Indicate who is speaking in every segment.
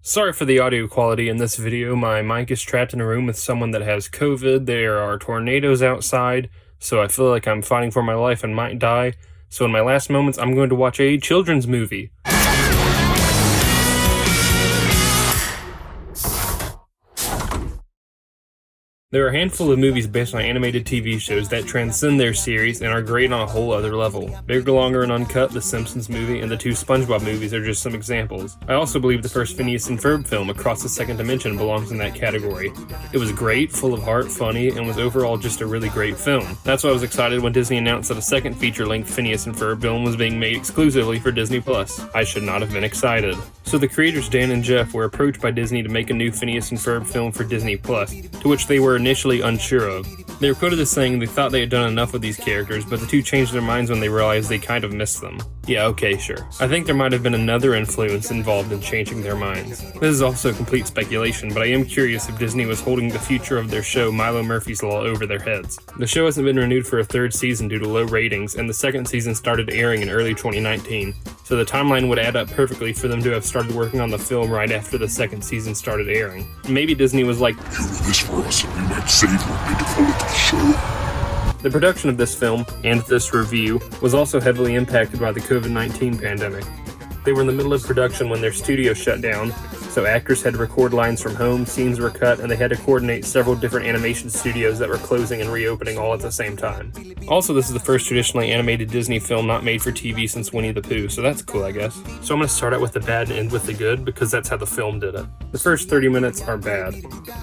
Speaker 1: Sorry for the audio quality in this video. My mic is trapped in a room with someone that has COVID. There are tornadoes outside, so I feel like I'm fighting for my life and might die. So in my last moments, I'm going to watch a children's movie. There are a handful of movies based on animated TV shows that transcend their series and are great on a whole other level. Bigger, Longer, and Uncut, The Simpsons movie, and the two SpongeBob movies are just some examples. I also believe the first Phineas and Ferb film, Across the Second Dimension, belongs in that category. It was great, full of heart, funny, and was overall just a really great film. That's why I was excited when Disney announced that a second feature-length Phineas and Ferb film was being made exclusively for Disney+. I should not have been excited. So the creators Dan and Jeff were approached by Disney to make a new Phineas and Ferb film for Disney+, to which they were initially unsure of. They were quoted as saying they thought they had done enough with these characters, but the two changed their minds when they realized they kind of missed them. Yeah, okay, sure. I think there might have been another influence involved in changing their minds. This is also complete speculation, but I am curious if Disney was holding the future of their show Milo Murphy's Law over their heads. The show hasn't been renewed for a third season due to low ratings, and the second season started airing in early 2019, so the timeline would add up perfectly for them to have started working on the film right after the second season started airing. Maybe Disney was like,
Speaker 2: "You do this for us and we might save you and be devoted to the show."
Speaker 1: The production of this film, and this review, was also heavily impacted by the COVID-19 pandemic. They were in the middle of production when their studio shut down, so actors had to record lines from home, scenes were cut, and they had to coordinate several different animation studios that were closing and reopening all at the same time. Also, this is the first traditionally animated Disney film not made for TV since Winnie the Pooh, so that's cool, I guess. So I'm going to start out with the bad and end with the good, because that's how the film did it. The first 30 minutes are bad.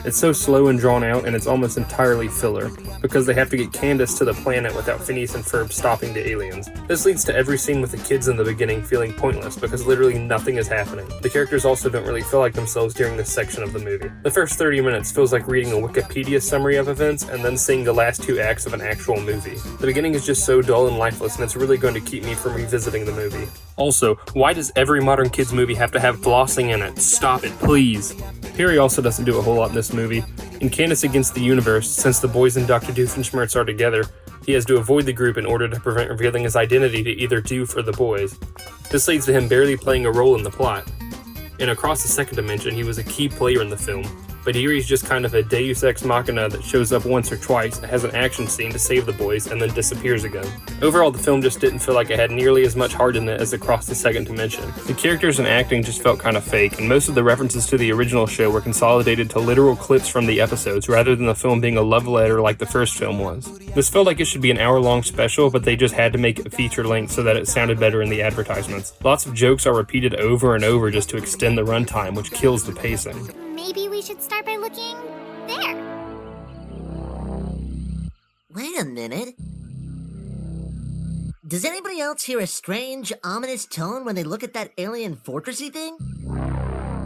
Speaker 1: It's so slow and drawn out, and it's almost entirely filler, because they have to get Candace to the planet without Phineas and Ferb stopping the aliens. This leads to every scene with the kids in the beginning feeling pointless, because literally nothing is happening. The characters also don't really feel like themselves during this section of the movie. The first 30 minutes feels like reading a Wikipedia summary of events and then seeing the last two acts of an actual movie. The beginning is just so dull and lifeless, and it's really going to keep me from revisiting the movie. Also, why does every modern kids movie have to have flossing in it? Stop it, please. Perry also doesn't do a whole lot in this movie. In Candace Against the Universe, since the boys and Dr. Doofenshmirtz are together, he has to avoid the group in order to prevent revealing his identity to either Doof or the boys. This leads to him barely playing a role in the plot. In Across the Second Dimension, he was a key player in the film, but here he's just kind of a deus ex machina that shows up once or twice, has an action scene to save the boys, and then disappears again. Overall, the film just didn't feel like it had nearly as much heart in it as Across the Second Dimension. The characters and acting just felt kind of fake, and most of the references to the original show were consolidated to literal clips from the episodes, rather than the film being a love letter like the first film was. This felt like it should be an hour-long special, but they just had to make it feature length so that it sounded better in the advertisements. Lots of jokes are repeated over and over just to extend the runtime, which kills the pacing.
Speaker 3: Maybe we should start by looking there.
Speaker 4: Wait a minute. Does anybody else hear a strange, ominous tone when they look at that alien fortressy thing?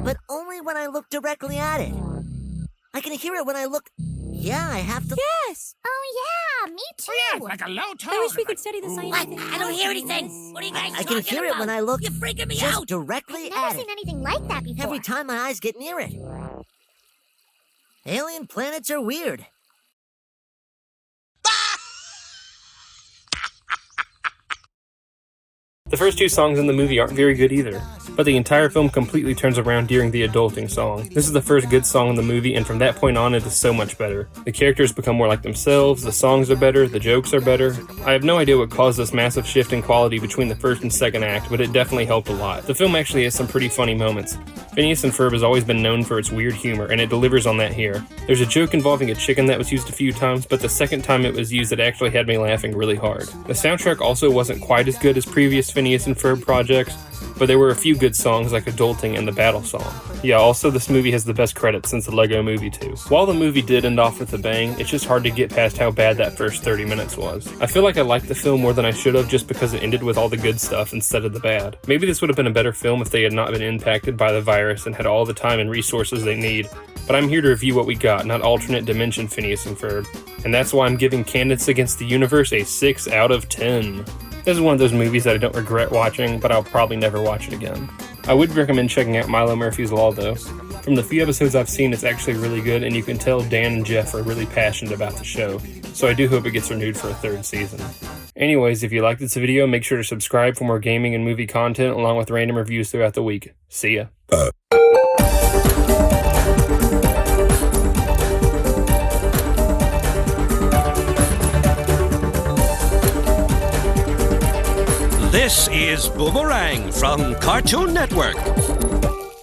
Speaker 4: But only when I look directly at it. I can hear it when I look... Yeah, I have to...
Speaker 5: Yes!
Speaker 3: Oh yeah, me too.
Speaker 6: Oh, yeah, like a low tone.
Speaker 5: I wish we could study the science.
Speaker 4: What?
Speaker 5: of
Speaker 4: I don't hear anything. What are you guys talking about? I can hear it when I look...
Speaker 6: You're freaking me
Speaker 4: just
Speaker 6: out.
Speaker 4: directly
Speaker 3: I've
Speaker 4: at
Speaker 3: never
Speaker 4: it.
Speaker 3: seen anything like that before.
Speaker 4: Every time my eyes get near it. Alien planets are weird.
Speaker 1: The first two songs in the movie aren't very good either, but the entire film completely turns around during the adulting song. This is the first good song in the movie, and from that point on it is so much better. The characters become more like themselves, the songs are better, the jokes are better. I have no idea what caused this massive shift in quality between the first and second act, but it definitely helped a lot. The film actually has some pretty funny moments. Phineas and Ferb has always been known for its weird humor, and it delivers on that here. There's a joke involving a chicken that was used a few times, but the second time it was used it actually had me laughing really hard. The soundtrack also wasn't quite as good as previous Phineas and Ferb projects, but there were a few good songs like Adulting and the Battle Song. Yeah, also this movie has the best credits since the Lego Movie 2. While the movie did end off with a bang, it's just hard to get past how bad that first 30 minutes was. I feel like I liked the film more than I should have just because it ended with all the good stuff instead of the bad. Maybe this would have been a better film if they had not been impacted by the virus and had all the time and resources they need, but I'm here to review what we got, not alternate dimension Phineas and Ferb. And that's why I'm giving Candace Against the Universe a 6 out of 10. This is one of those movies that I don't regret watching, but I'll probably never watch it again. I would recommend checking out Milo Murphy's Law though. From the few episodes I've seen, it's actually really good, and you can tell Dan and Jeff are really passionate about the show, so I do hope it gets renewed for a third season. Anyways, if you liked this video, make sure to subscribe for more gaming and movie content along with random reviews throughout the week. See ya.
Speaker 5: This is Boomerang from Cartoon Network.